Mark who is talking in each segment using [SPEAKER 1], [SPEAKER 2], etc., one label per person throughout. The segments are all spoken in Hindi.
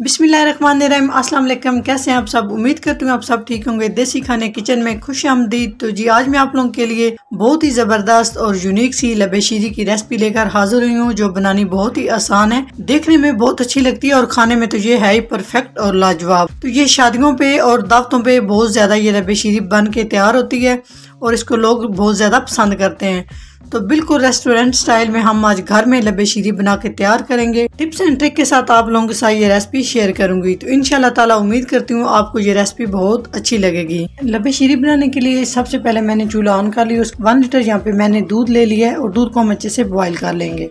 [SPEAKER 1] बिस्मिल्लाहिर्रहमानिर्रहीम, अस्सलाम वालेकुम। कैसे हैं आप सब? उम्मीद करती हूँ आप सब ठीक होंगे। देसी खाने किचन में खुशामदीद। तो जी आज मैं आप लोगों के लिए बहुत ही ज़बरदस्त और यूनिक सी लबे शीरी की रेसिपी लेकर हाजिर हुई हूँ, जो बनानी बहुत ही आसान है, देखने में बहुत अच्छी लगती है और खाने में तो ये है ही परफेक्ट और लाजवाब। तो ये शादियों पे और दावतों पे बहुत ज्यादा ये लबे शीरी बन के तैयार होती है और इसको लोग बहुत ज्यादा पसंद करते हैं। तो बिल्कुल रेस्टोरेंट स्टाइल में हम आज घर में लबे शीरी बना के तैयार करेंगे। टिप्स एंड ट्रिक के साथ आप लोगों के साथ ये रेसिपी शेयर करूंगी। तो इंशाल्लाह ताला उम्मीद करती हूँ आपको ये रेसिपी बहुत अच्छी लगेगी। लबे शीरी बनाने के लिए सबसे पहले मैंने चूल्हा ऑन कर लिया। 1 लीटर यहाँ पे मैंने दूध ले लिया है और दूध को हम अच्छे से बॉईल कर लेंगे।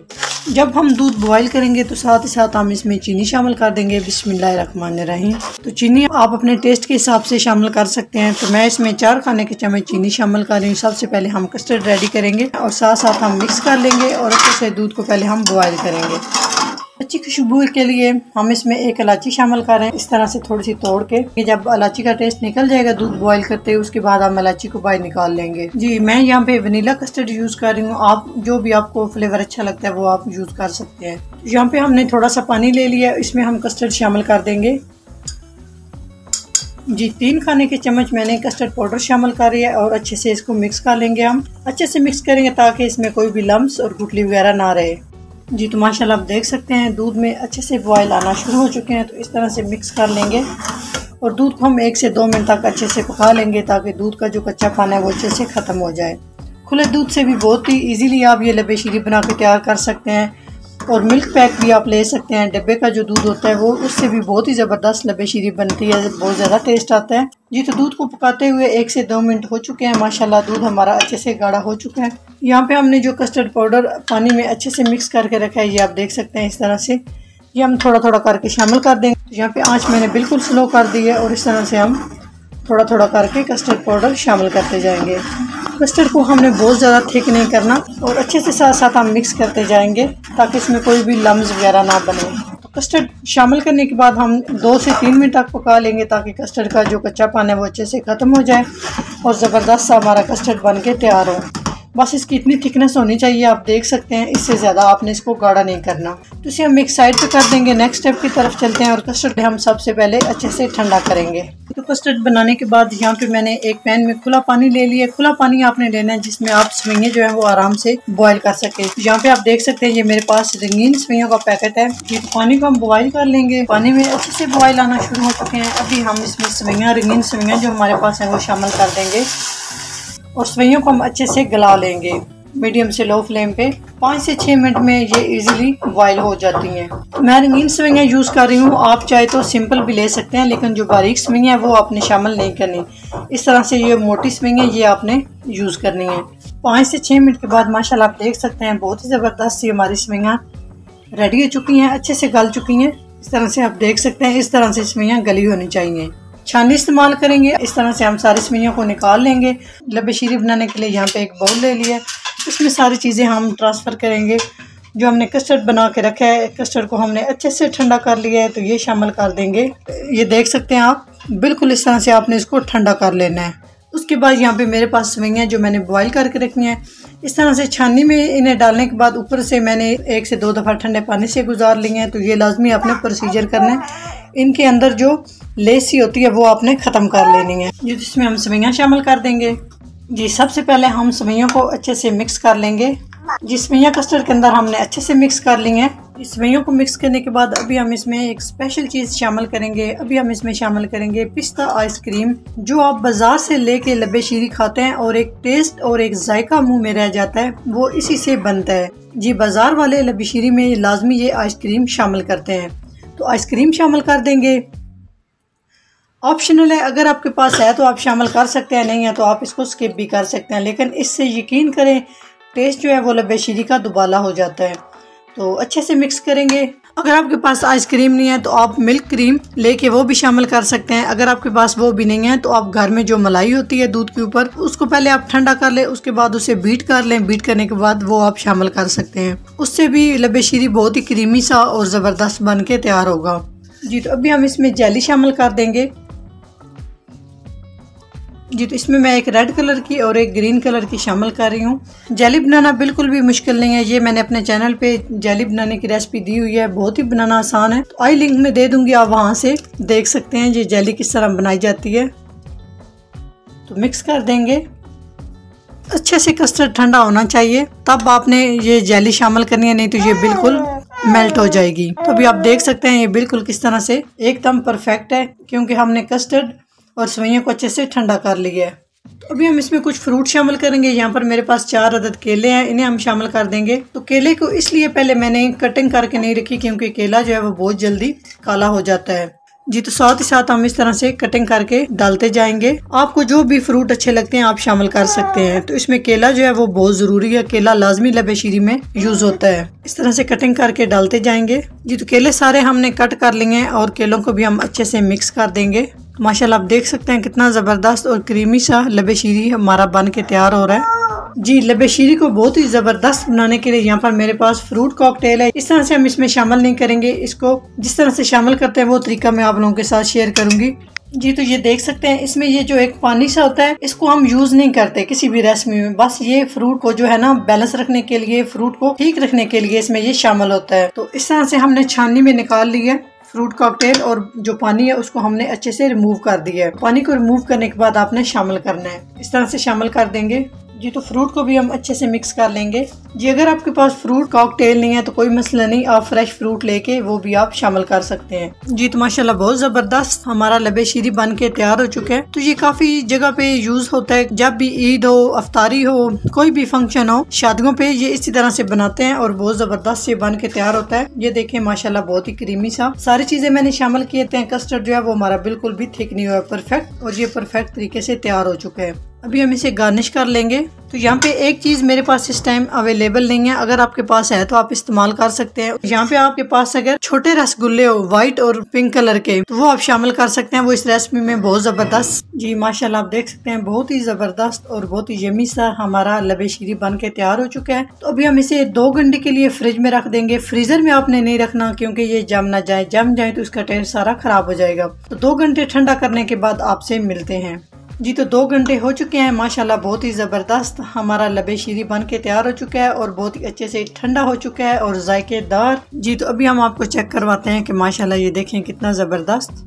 [SPEAKER 1] जब हम दूध बॉईल करेंगे तो साथ ही साथ हम इसमें चीनी शामिल कर देंगे। बिस्मिल्लाहिर्रहमानिर्रहीम। तो चीनी आप अपने टेस्ट के हिसाब से शामिल कर सकते हैं। तो मैं इसमें 4 खाने के चम्मच चीनी शामिल कर रही हूँ। सबसे पहले हम कस्टर्ड रेडी करेंगे और साथ साथ हम मिक्स कर लेंगे और अच्छे से दूध को पहले हम बॉईल करेंगे। अच्छी खुशबू के लिए हम इसमें 1 इलायची शामिल कर रहे हैं, इस तरह से थोड़ी सी तोड़ के। जब इलायची का टेस्ट निकल जाएगा दूध बॉईल करते हैं, उसके बाद हम इलायची को बाहर निकाल लेंगे। जी मैं यहाँ पे वनीला कस्टर्ड यूज कर रही हूँ। आप जो भी आपको फ्लेवर अच्छा लगता है वो आप यूज कर सकते हैं। यहाँ पे हमने थोड़ा सा पानी ले लिया, इसमें हम कस्टर्ड शामिल कर देंगे। जी 3 खाने के चम्मच मैंने कस्टर्ड पाउडर शामिल कर रही है और अच्छे से इसको मिक्स कर लेंगे। हम अच्छे से मिक्स करेंगे ताकि इसमें कोई भी लम्स और गुठली वगैरह ना रहे। जी तो माशाल्लाह आप देख सकते हैं दूध में अच्छे से बॉयल आना शुरू हो चुके हैं। तो इस तरह से मिक्स कर लेंगे और दूध को हम 1 से 2 मिनट तक अच्छे से पका लेंगे ताकि दूध का जो कच्चा पाना है वो अच्छे से ख़त्म हो जाए। खुले दूध से भी बहुत ही इजीली आप ये लबे शीरी बना के तैयार कर सकते हैं और मिल्क पैक भी आप ले सकते हैं। डब्बे का जो दूध होता है वो उससे भी बहुत ही ज़बरदस्त लबे शीरी बनती है, बहुत ज़्यादा टेस्ट आता है। जी तो दूध को पकाते हुए 1 से 2 मिनट हो चुके हैं। माशाल्लाह दूध हमारा अच्छे से गाढ़ा हो चुका है। यहाँ पे हमने जो कस्टर्ड पाउडर पानी में अच्छे से मिक्स करके रखा है ये आप देख सकते हैं। इस तरह से ये हम थोड़ा थोड़ा करके शामिल कर देंगे। तो यहाँ पे आँच मैंने बिल्कुल स्लो कर दी है और इस तरह से हम थोड़ा थोड़ा करके कस्टर्ड पाउडर शामिल करते जाएंगे। कस्टर्ड को हमने बहुत ज़्यादा थिक नहीं करना और अच्छे से साथ साथ हम मिक्स करते जाएंगे ताकि इसमें कोई भी लम्स वगैरह ना बने। तो कस्टर्ड शामिल करने के बाद हम 2 से 3 मिनट तक पका लेंगे ताकि कस्टर्ड का जो कच्चा पानी है वो अच्छे से ख़त्म हो जाए और ज़बरदस्त सा हमारा कस्टर्ड बन के तैयार हो। बस इसकी इतनी थिकनेस होनी चाहिए, आप देख सकते हैं। इससे ज़्यादा आपने इसको गाढ़ा नहीं करना। तो इसे हम एक साइड पे कर देंगे। नेक्स्ट स्टेप की तरफ चलते हैं और कस्टर्ड हम सबसे पहले अच्छे से ठंडा करेंगे। तो कस्टर्ड बनाने के बाद यहाँ पे मैंने एक पैन में खुला पानी ले लिया। खुला पानी आपने लेना है जिसमें आप सवैयाँ जो है वो आराम से बॉईल कर सके। तो यहाँ पे आप देख सकते हैं ये मेरे पास रंगीन सवैयों का पैकेट है। ये पानी को हम बॉईल कर लेंगे। पानी में अच्छे से बॉईल आना शुरू हो चुके हैं। अभी हम इसमें सवैयाँ, रंगीन सवैयाँ जो हमारे पास है वो शामिल कर देंगे और सवैयों को हम अच्छे से गला लेंगे मीडियम से लो फ्लेम पे। 5 से 6 मिनट में ये इजीली बॉईल हो जाती हैं। मैं रंगीन सवैयाँ यूज़ कर रही हूँ, आप चाहे तो सिंपल भी ले सकते हैं, लेकिन जो बारीक सवैयाँ है वो आपने शामिल नहीं करनी। इस तरह से ये मोटी सवैयाँ ये आपने यूज़ करनी है। 5 से 6 मिनट के बाद माशाल्लाह आप देख सकते हैं बहुत ही ज़बरदस्त सी हमारी सवैयाँ रेडी हो चुकी हैं, अच्छे से गल चुकी हैं। इस तरह से आप देख सकते हैं, इस तरह से सवैयाँ गली होनी चाहिए। छाननी इस्तेमाल करेंगे। इस तरह से हम सारी सवैयों को निकाल लेंगे। लबे शीरी बनाने के लिए यहाँ पे एक बाउल ले लिया है, इसमें सारी चीज़ें हम ट्रांसफ़र करेंगे। जो हमने कस्टर्ड बना के रखा है, कस्टर्ड को हमने अच्छे से ठंडा कर लिया है तो ये शामिल कर देंगे। ये देख सकते हैं आप, बिल्कुल इस तरह से आपने इसको ठंडा कर लेना है। उसके बाद यहाँ पे मेरे पास सवैयाँ जो मैंने बॉईल करके रखी हैं, इस तरह से छाननी में इन्हें डालने के बाद ऊपर से मैंने 1 से 2 दफ़ा ठंडे पानी से गुजार लिए हैं। तो ये लाजमी आपने प्रोसीजर करना है। इनके अंदर जो लेसी होती है वो आपने ख़त्म कर लेनी है। जिसमें हम सवैयाँ शामिल कर देंगे। जी सबसे पहले हम सवैयों को अच्छे से मिक्स कर लेंगे। जिस सवैयाँ कस्टर्ड के अंदर हमने अच्छे से मिक्स कर ली हैं। इस सवैयों को मिक्स करने के बाद अभी हम इसमें एक स्पेशल चीज़ शामिल करेंगे। अभी हम इसमें शामिल करेंगे पिस्ता आइसक्रीम, जो आप बाजार से लेके लबे शीरी खाते हैं और एक टेस्ट और एक जायका मुंह में रह जाता है, वो इसी से बनता है। जी बाजार वाले लबे शीरी में लाजमी ये आइसक्रीम शामिल करते हैं। तो आइसक्रीम शामिल कर देंगे। ऑप्शनल है, अगर आपके पास है तो आप शामिल कर सकते हैं, नहीं है तो आप इसको स्किप भी कर सकते हैं। लेकिन इससे यकीन करें टेस्ट जो है वो लबे शीरी का दुबाला हो जाता है। तो अच्छे से मिक्स करेंगे। अगर आपके पास आइसक्रीम नहीं है तो आप मिल्क क्रीम लेके वो भी शामिल कर सकते हैं। अगर आपके पास वो भी नहीं है तो आप घर में जो मलाई होती है दूध के ऊपर, उसको पहले आप ठंडा कर लें, उसके बाद उसे बीट कर लें। बीट करने के बाद वो आप शामिल कर सकते हैं। उससे भी लबे शीरी बहुत ही क्रीमी सा और ज़बरदस्त बन के तैयार होगा। जी तो अभी हम इसमें जेली शामिल कर देंगे। जी तो इसमें मैं एक रेड कलर की और एक ग्रीन कलर की शामिल कर रही हूँ। जेली बनाना बिल्कुल भी मुश्किल नहीं है, ये मैंने अपने चैनल पे जेली बनाने की रेसिपी दी हुई है, बहुत ही बनाना आसान है। तो आई लिंक में दे दूंगी, आप वहाँ से देख सकते हैं ये जेली किस तरह बनाई जाती है। तो मिक्स कर देंगे। अच्छे से कस्टर्ड ठंडा होना चाहिए, तब आपने ये जेली शामिल करनी है, नहीं तो ये बिल्कुल मेल्ट हो जाएगी। तो अभी आप देख सकते हैं ये बिल्कुल किस तरह से एकदम परफेक्ट है, क्योंकि हमने कस्टर्ड और सेवइयों को अच्छे से ठंडा कर लिया है। तो अभी हम इसमें कुछ फ्रूट शामिल करेंगे। यहाँ पर मेरे पास 4 अदद केले हैं, इन्हें हम शामिल कर देंगे। तो केले को इसलिए पहले मैंने कटिंग करके नहीं रखी, क्योंकि केला जो है वो बहुत जल्दी काला हो जाता है। जी तो साथ ही साथ हम इस तरह से कटिंग करके डालते जाएंगे। आपको जो भी फ्रूट अच्छे लगते हैं आप शामिल कर सकते हैं। तो इसमें केला जो है वो बहुत जरूरी है, केला लाजमी लबे शीरी में यूज होता है। इस तरह से कटिंग करके डालते जाएंगे। जी तो केले सारे हमने कट कर लिए हैं और केलों को भी हम अच्छे से मिक्स कर देंगे। माशाल्लाह आप देख सकते हैं कितना जबरदस्त और क्रीमी सा लबे शीरी हमारा बन के तैयार हो रहा है। जी लबे शीरी को बहुत ही जबरदस्त बनाने के लिए यहाँ पर मेरे पास फ्रूट कॉकटेल है। इस तरह से हम इसमें शामिल नहीं करेंगे, इसको जिस तरह से शामिल करते हैं वो तरीका मैं आप लोगों के साथ शेयर करूंगी। जी तो ये देख सकते हैं इसमें ये जो एक पानी सा होता है, इसको हम यूज नहीं करते किसी भी रेसिपी में, बस ये फ्रूट को जो है ना बैलेंस रखने के लिए, फ्रूट को ठीक रखने के लिए इसमें ये शामिल होता है। तो इस तरह से हमने छाननी में निकाल लिया फ्रूट कॉकटेल, और जो पानी है उसको हमने अच्छे से रिमूव कर दिया है। पानी को रिमूव करने के बाद आपने शामिल करना है, इस तरह से शामिल कर देंगे। जी तो फ्रूट को भी हम अच्छे से मिक्स कर लेंगे। जी अगर आपके पास फ्रूट कॉकटेल नहीं है तो कोई मसला नहीं, आप फ्रेश फ्रूट लेके वो भी आप शामिल कर सकते हैं। जी तो माशाल्लाह बहुत जबरदस्त हमारा लबे शीरी बन के तैयार हो चुका है। तो ये काफी जगह पे यूज होता है, जब भी ईद हो, अफ्तारी हो, कोई भी फंक्शन हो, शादियों पे ये इसी तरह से बनाते हैं और बहुत जबरदस्त से बन के तैयार होता है। ये देखें माशाल्लाह बहुत ही क्रीमी सा सारी चीजें मैंने शामिल किए थे। कस्टर्ड जो है वो हमारा बिल्कुल भी थिक नहीं हुआ, परफेक्ट, और ये परफेक्ट तरीके से तैयार हो चुका है। अभी हम इसे गार्निश कर लेंगे। तो यहाँ पे एक चीज मेरे पास इस टाइम अवेलेबल नहीं है, अगर आपके पास है तो आप इस्तेमाल कर सकते हैं। यहाँ पे आपके पास अगर छोटे रसगुल्ले हो व्हाइट और पिंक कलर के, तो वो आप शामिल कर सकते हैं, वो इस रेसिपी में बहुत जबरदस्त। जी माशाल्लाह आप देख सकते हैं बहुत ही जबरदस्त और बहुत ही यमी सा हमारा लबे शीरी बन के तैयार हो चुका है। तो अभी हम इसे 2 घंटे के लिए फ्रिज में रख देंगे। फ्रीजर में आपने नहीं रखना, क्योंकि ये जम ना जाए, जम जाए तो इसका टेस्ट सारा खराब हो जाएगा। तो 2 घंटे ठंडा करने के बाद आपसे मिलते हैं। जी तो 2 घंटे हो चुके हैं। माशाल्लाह बहुत ही ज़बरदस्त हमारा लबे शीरी बन के तैयार हो चुका है और बहुत ही अच्छे से ठंडा हो चुका है और जायकेदार। जी तो अभी हम आपको चेक करवाते हैं कि माशाल्लाह ये देखें कितना ज़बरदस्त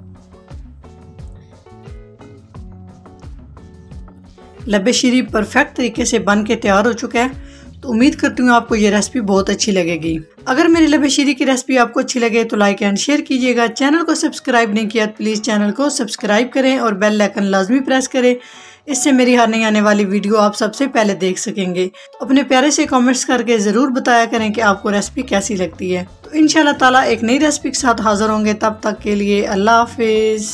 [SPEAKER 1] लबे शीरी परफेक्ट तरीके से बन के तैयार हो चुका है। तो उम्मीद करती हूँ आपको ये रेसिपी बहुत अच्छी लगेगी। अगर मेरी लबे शीरी की रेसिपी आपको अच्छी लगे तो लाइक एंड शेयर कीजिएगा। चैनल को सब्सक्राइब नहीं किया तो प्लीज़ चैनल को सब्सक्राइब करें और बेल आइकन लाजमी प्रेस करें, इससे मेरी हर नई आने वाली वीडियो आप सबसे पहले देख सकेंगे। तो अपने प्यारे से कमेंट्स करके ज़रूर बताया करें कि आपको रेसिपी कैसी लगती है। तो इंशाल्लाह ताला एक नई रेसिपी के साथ हाजिर होंगे, तब तक के लिए अल्लाह हाफिज़।